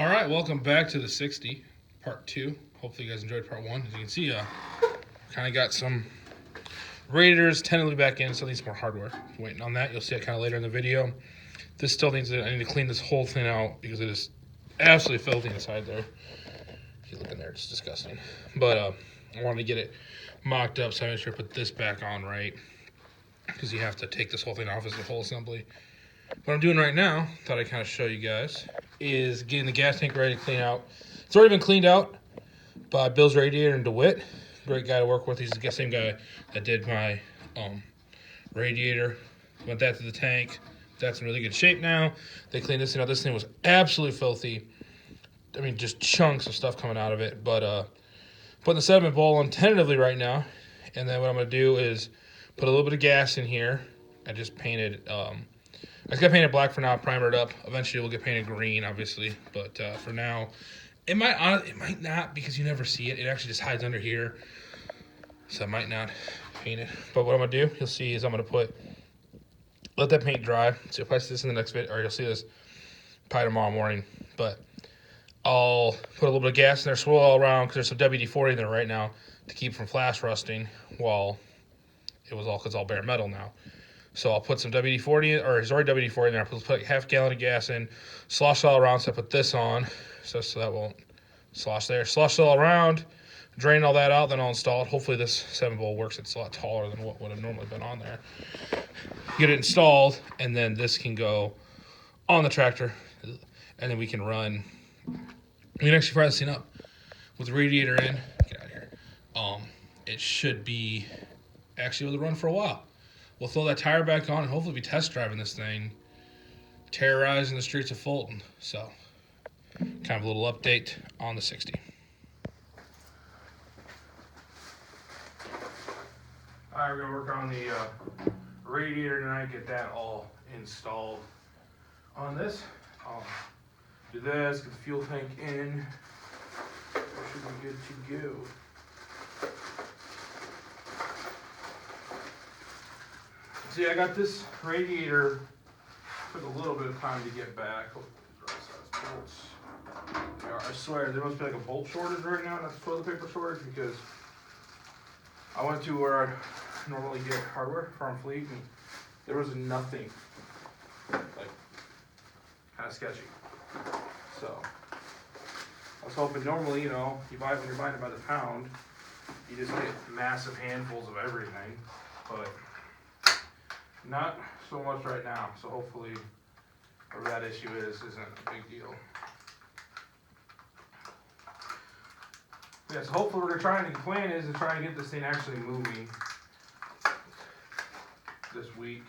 All right, welcome back to the 60, part 2. Hopefully you guys enjoyed part 1. As you can see, kind of got some radiators tentatively back in, still needs more hardware. Waiting on that, you'll see it kind of later in the video. This still needs I need to clean this whole thing out because it is absolutely filthy inside there. If you look in there, it's disgusting. But I wanted to get it mocked up, so I made sure to put this back on right, because you have to take this whole thing off as a full assembly. What I'm doing right now, thought I'd kind of show you guys, is getting the gas tank ready to clean out. It's already been cleaned out by Bill's Radiator in DeWitt. Great guy to work with. He's the same guy that did my radiator. Went that to the tank. That's in really good shape now. They cleaned this thing out. This thing was absolutely filthy. I mean, just chunks of stuff coming out of it. But putting the sediment bowl on tentatively right now. And then what I'm going to do is put a little bit of gas in here. I just painted... I just got painted black for now, primered up. Eventually we'll get painted green, obviously. But for now, it might not, because you never see it. It actually just hides under here. So I might not paint it. But what I'm going to do, you'll see, is I'm going to let that paint dry. So if I see this in the next video, or you'll see this probably tomorrow morning. But I'll put a little bit of gas in there, swirl all around, because there's some WD-40 in there right now to keep from flash rusting while because it's all bare metal now. So I'll put some WD-40 in, or there's already WD-40 in there. I'll put like half a gallon of gas in, slosh it all around. So I put this on, so that won't slosh there. Slosh it all around, drain all that out, then I'll install it. Hopefully this 7 bowl works. It's a lot taller than what would have normally been on there. Get it installed, and then this can go on the tractor, and then we can run. We can actually fire this thing up with the radiator in. Get out of here. It should be actually able to run for a while. We'll throw that tire back on and hopefully be test driving this thing, terrorizing the streets of Fulton. So, kind of a little update on the 60. All right, we're going to work on the radiator tonight, get that all installed on this. Do this, get the fuel tank in. Should be good to go. See, I got this radiator, took a little bit of time to get back. Bolts. I swear, there must be like a bolt shortage right now, not a toilet paper shortage, because I went to where I normally get hardware, Farm Fleet, and there was nothing, like, kind of sketchy. So, I was hoping normally, when you're buying it by the pound, you just get massive handfuls of everything, but not so much right now, so hopefully whatever that issue isn't a big deal. Yeah, so hopefully the plan is to try and get this thing actually moving this week.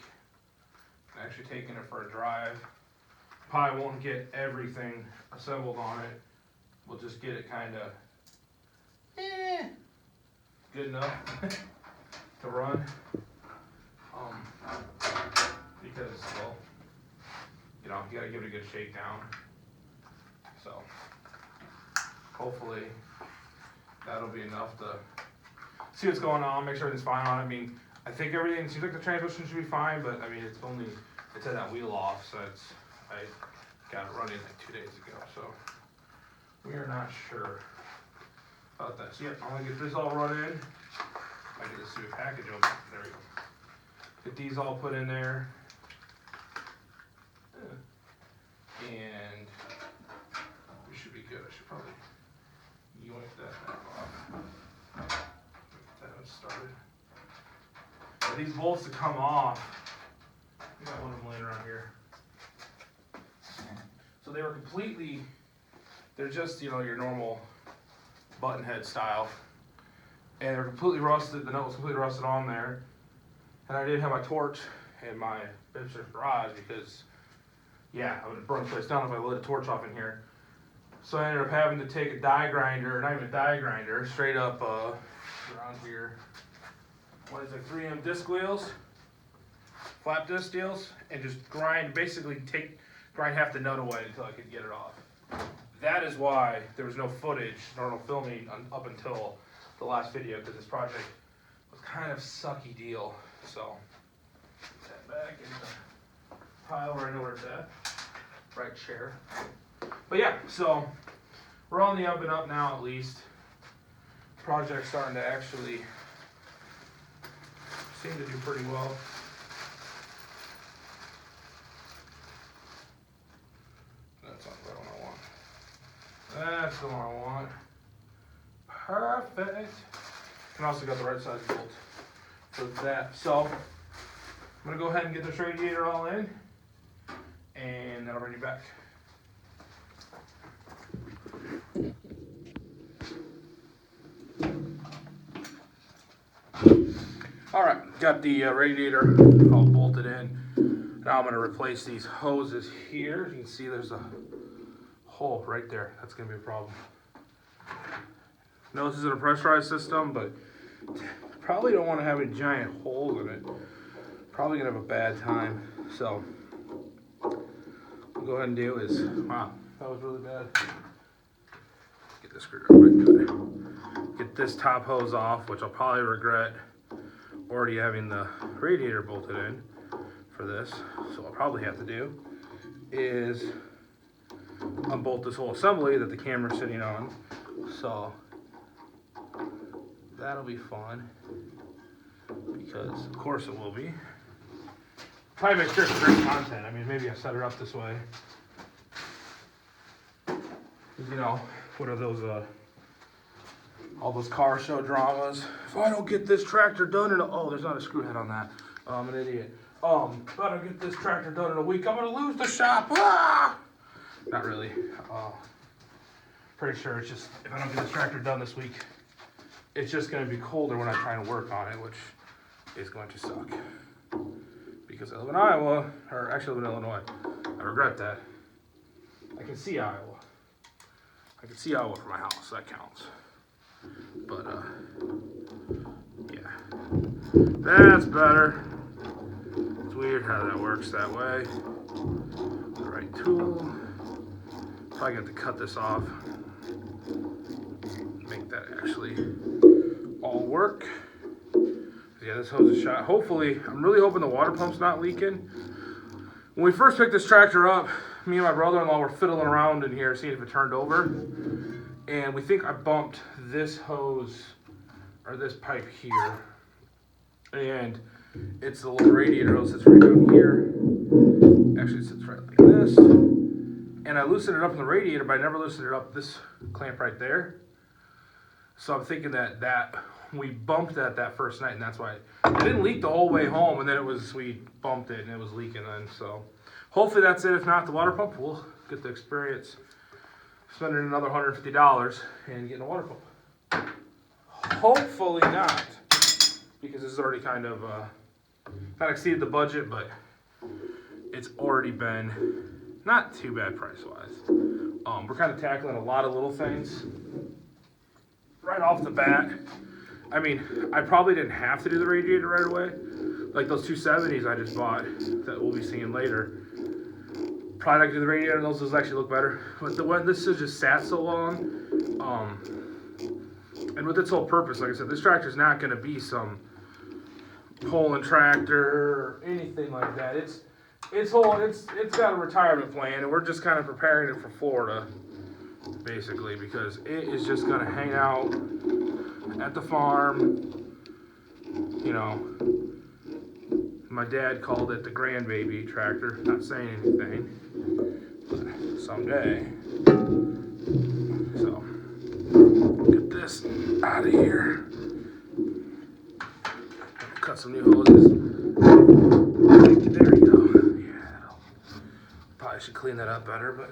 Actually taking it for a drive. Probably won't get everything assembled on it. We'll just get it kind of good enough to run. Because, well, you gotta give it a good shakedown. So, hopefully, that'll be enough to see what's going on, make sure everything's fine on it. I mean, I think everything seems like the transmission should be fine, but I mean, it's had that wheel off, so I got it running like 2 days ago, so we are not sure about that. So, yeah, I'm gonna get this all run in. I get this stupid package open. There we go. Get these all put in there. And we should be good. I should probably yoink that back off. Get that started. Now these bolts to come off, I got one of them laying around here. So they were they're just, your normal button head style. And they're completely rusted. The nut was completely rusted on there. And I didn't have my torch in my BIBSTER'S garage because, I would have burned the place down if I lit a torch off in here. So I ended up having to take a die grinder, not even a die grinder, straight up around here. What is it, 3M disc wheels, flap disc deals, and just grind half the nut away until I could get it off. That is why there was no footage, nor no filming up until the last video, because this project was kind of sucky deal. So, put that back in the pile where I know where it's at. Right chair. But yeah, so we're on the up and up now at least. Project's starting to actually seem to do pretty well. That's not the one I want. That's the one I want. Perfect. And also got the right size bolt for that. So I'm gonna go ahead and get this radiator all in, and then I'll bring you back. All right, got the radiator all bolted in. Now I'm gonna replace these hoses here. You can see there's a hole right there. That's gonna be a problem. No, this isn't a pressurized system, but probably don't want to have any giant holes in it. Probably gonna have a bad time. So what we'll go ahead and do is, wow, that was really bad. Get this screwdriver. Get this top hose off, which I'll probably regret already having the radiator bolted in for this. So what I'll probably have to do is unbolt this whole assembly that the camera's sitting on. So that'll be fun, because of course it will be. Probably make sure it's great content. I mean, maybe I set it up this way. You know, what are those, all those car show dramas? If I don't get this tractor done in a, oh, there's not a screw head on that. I'm an idiot. If I don't get this tractor done in a week, I'm gonna lose the shop. Ah! Not really. Pretty sure it's just, if I don't get this tractor done this week, it's just gonna be colder when I try and work on it, which is going to suck. Because I live in Iowa, or actually live in Illinois. I regret that. I can see Iowa. I can see Iowa from my house, that counts. But, yeah. That's better. It's weird how that works that way. The right tool. Probably got to cut this off. Make that actually all work. Yeah, this hose is shot. Hopefully, I'm really hoping the water pump's not leaking. When we first picked this tractor up, me and my brother-in-law were fiddling around in here, seeing if it turned over. And we think I bumped this hose, or this pipe here. And it's the little radiator hose that's right down here. Actually, it sits right like this. And I loosened it up in the radiator, but I never loosened it up this clamp right there. So I'm thinking that we bumped that first night, and that's why it didn't leak the whole way home, and then it was, we bumped it and it was leaking then. So hopefully that's it. If not, the water pump, we'll get the experience spending another $150 and getting a water pump. Hopefully not, because this is already kind of not exceeded the budget, but it's already been not too bad price-wise. We're kind of tackling a lot of little things right off the bat. I mean, I probably didn't have to do the radiator right away. Like those 270s I just bought that we'll be seeing later. Probably not gonna do the radiator, and those actually look better. But the one, this has just sat so long. And with its whole purpose, like I said, this tractor's not gonna be some pulling tractor or anything like that. It's got a retirement plan, and we're just kind of preparing it for Florida, basically, because it is just gonna hang out at the farm. You know, my dad called it the grandbaby tractor. Not saying anything, but someday. So get this out of here. Cut some new hoses. There you go. Yeah, probably should clean that up better, but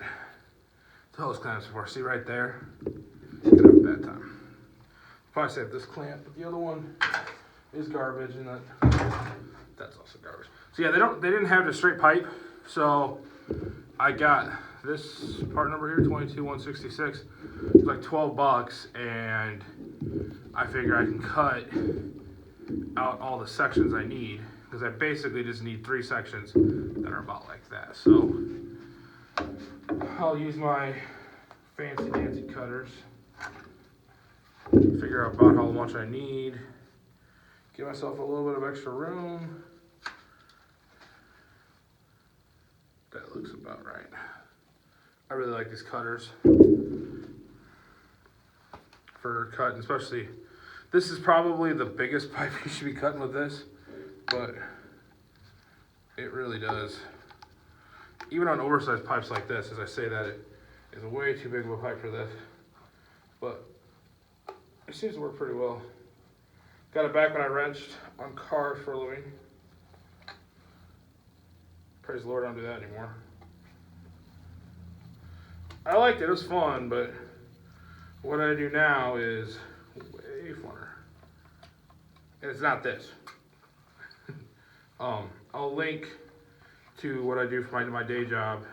the hose clamps before. See right there? Gonna have a bad time. Probably save this clamp, but the other one is garbage, and that's also garbage. So yeah, they didn't have the straight pipe, so I got this part number here, 22166. It's like $12, and I figure I can cut out all the sections I need, because I basically just need 3 sections that are about like that. So I'll use my fancy dancy cutters, figure out about how much I need, give myself a little bit of extra room. That looks about right. I really like these cutters for cutting, especially, this is probably the biggest pipe you should be cutting with this, but it really does. Even on oversized pipes like this, as I say that, it is way too big of a pipe for this, but it seems to work pretty well. Got it back when I wrenched on cars for a living. Praise the Lord, I don't do that anymore. I liked it, it was fun, but what I do now is way funner. And it's not this. I'll link to what I do for my day job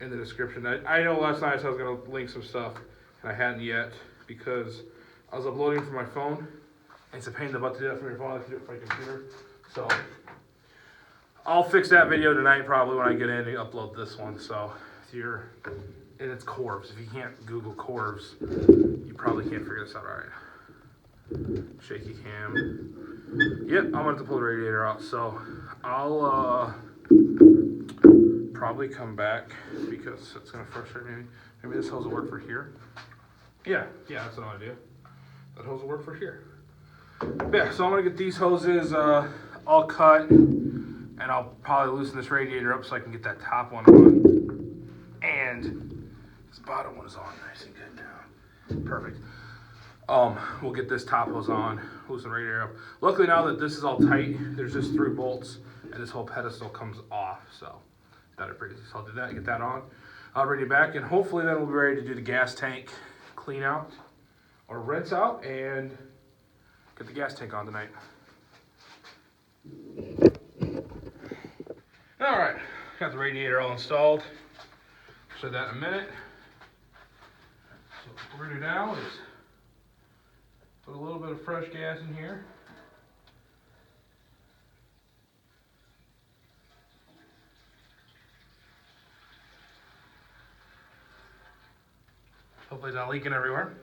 in the description. I know last night I was going to link some stuff, and I hadn't yet because I was uploading from my phone. It's a pain in the butt to do that from your phone. I have to do it from my computer. So I'll fix that video tonight probably when I get in and upload this one. So if you're, and it's Korves. If you can't Google Korves, you probably can't figure this out. All right. Shaky cam. Yep, I'm gonna have to pull the radiator out. So I'll probably come back because it's gonna frustrate me. Maybe this hose will work for here. Yeah, that's an idea. That hose will work for here. Yeah, so I'm gonna get these hoses all cut, and I'll probably loosen this radiator up so I can get that top one on. And this bottom one is on nice and good now. Perfect. We'll get this top hose on, loosen the radiator up. Luckily now that this is all tight, there's just 3 bolts, and this whole pedestal comes off, so that'll pretty easy. So I'll do that, get that on. I'll bring it back, and hopefully then we'll be ready to do the gas tank clean out, or rinse out, and get the gas tank on tonight. All right, got the radiator all installed. Show that in a minute. So what we're gonna do now is put a little bit of fresh gas in here. Hopefully it's not leaking everywhere.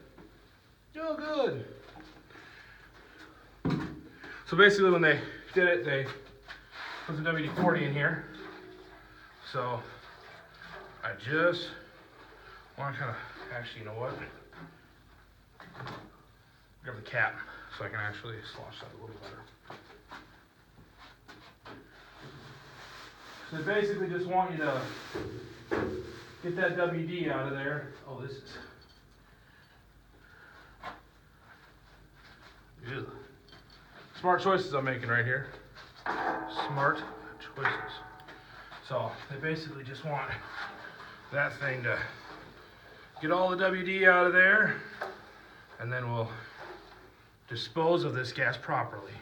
Oh, good. So basically when they did it, they put some WD-40 in here. So I just want to kind of, actually, you know what? Grab the cap so I can actually slosh that a little better. So they basically just want you to get that WD out of there. Oh, this is... Ew. Smart choices I'm making right here. Smart choices. So they basically just want that thing to get all the WD out of there, and then we'll dispose of this gas properly,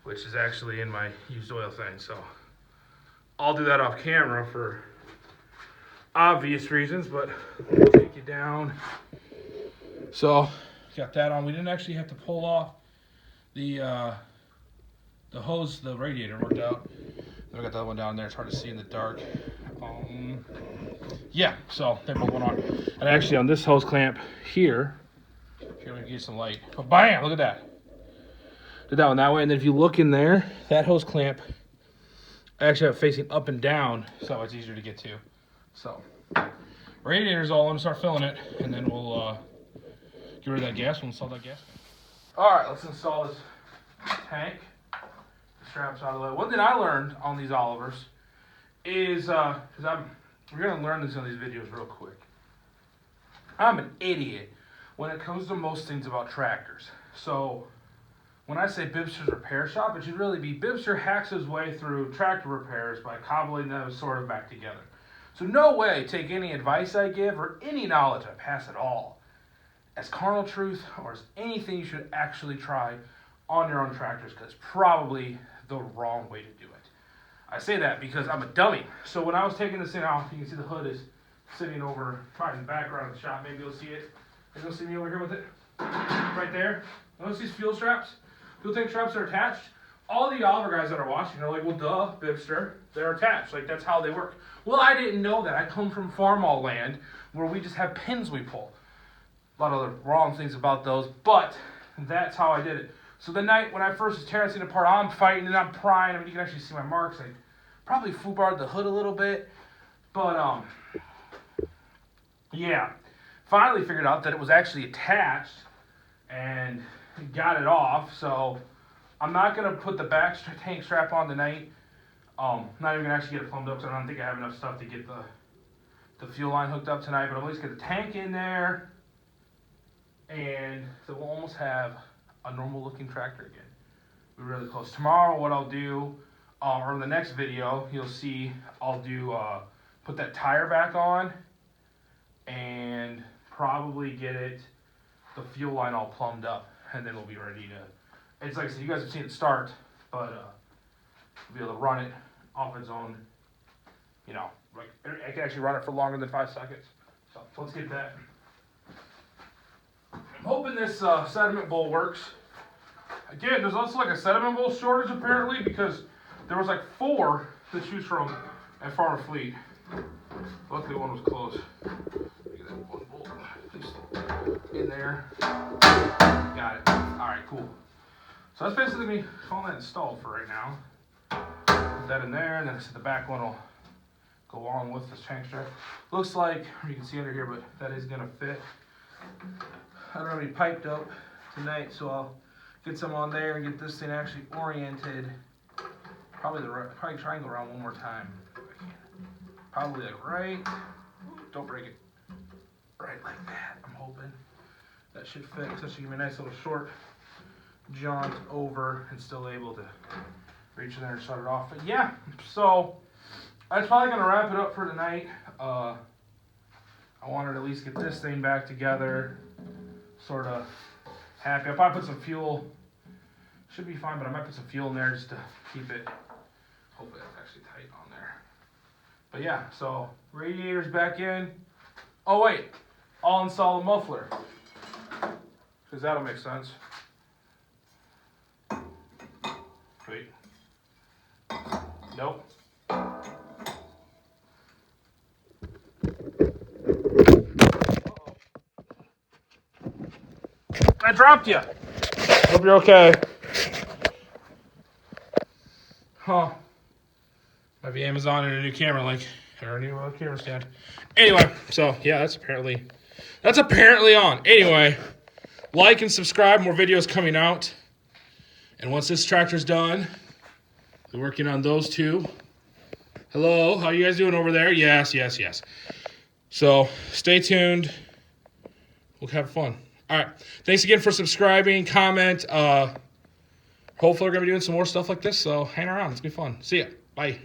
which is actually in my used oil thing. So I'll do that off camera for obvious reasons, but I'll take you down. So got that on. We didn't actually have to pull off the hose, the radiator worked out. Then we got that one down there. It's hard to see in the dark. Yeah, so they're both going on. And actually on this hose clamp here we can get some light. But bam, look at that. Did that one that way, and then if you look in there, that hose clamp I actually have it facing up and down, so it's easier to get to. So radiator's all, I'm gonna start filling it, and then we'll get rid of that gas. We'll install that gas. All right, let's install this tank. The straps out of the way. One thing I learned on these Olivers is, because we're gonna learn this on these videos real quick. I'm an idiot when it comes to most things about tractors. So when I say BIBSTER'S repair shop, it should really be BIBSTER hacks his way through tractor repairs by cobbling them sort of back together. So no way take any advice I give or any knowledge I pass at all as carnal truth or as anything you should actually try on your own tractors, because it's probably the wrong way to do it. I say that because I'm a dummy. So when I was taking this thing off, you can see the hood is sitting over probably in the background of the shop. Maybe you'll see it. Maybe you'll see me over here with it. Right there. Notice these fuel straps? Fuel tank straps are attached. All the Oliver guys that are watching are like, well, duh, BIBSTER, they're attached. Like, that's how they work. Well, I didn't know that. I come from farmall land where we just have pins we pull. A lot of other wrong things about those, but that's how I did it. So the night when I first was tearing this thing apart, I'm fighting and I'm prying. I mean, you can actually see my marks. I probably foobarred the hood a little bit, But, yeah. Finally figured out that it was actually attached and got it off. So I'm not going to put the back tank strap on tonight. Not even going to actually get it plumbed up because I don't think I have enough stuff to get the fuel line hooked up tonight. But I'll at least get the tank in there. And so we'll almost have a normal looking tractor again. We're really close. Tomorrow what I'll do, or in the next video, you'll see I'll do, put that tire back on and probably get the fuel line all plumbed up. And then we'll be ready to, it's like I said, you guys have seen it start, but we'll be able to run it off its own, you know, like I can actually run it for longer than 5 seconds. So let's get that. I'm hoping this sediment bowl works. Again, there's also like a sediment bowl shortage apparently because there was like 4 to choose from at Farmer Fleet. Luckily one was closed. Get that one bolt in there. Got it. Alright, cool. So that's basically me calling that installed for right now. Put that in there, and then I said the back one will go along with this tank strap. Looks like, you can see under here, but that is going to fit. I don't have any piped up tonight, so I'll get some on there and get this thing actually oriented. Probably try and go around one more time. Probably like right, don't break it, right like that. I'm hoping that should fit. So give me a nice little short jaunt over and still able to reach in there and shut it off. But yeah, so that's probably gonna wrap it up for tonight. I wanted to at least get this thing back together, sort of happy. I'll probably put some fuel, should be fine, but I might put some fuel in there just to keep it, hopefully that's actually tight on there. But yeah, so radiator's back in. Oh wait, I'll install the muffler, because that'll make sense. Wait. Nope. I dropped you. Hope you're okay. Huh. Might be Amazon and a new camera link or a new camera stand. Anyway, so yeah, that's apparently on. Anyway, like and subscribe. More videos coming out. And once this tractor's done, we're working on those 2. Hello, how you guys doing over there? Yes. So stay tuned. We'll have fun. All right. Thanks again for subscribing. Comment. Hopefully we're going to be doing some more stuff like this. So hang around. It's going to be fun. See ya. Bye.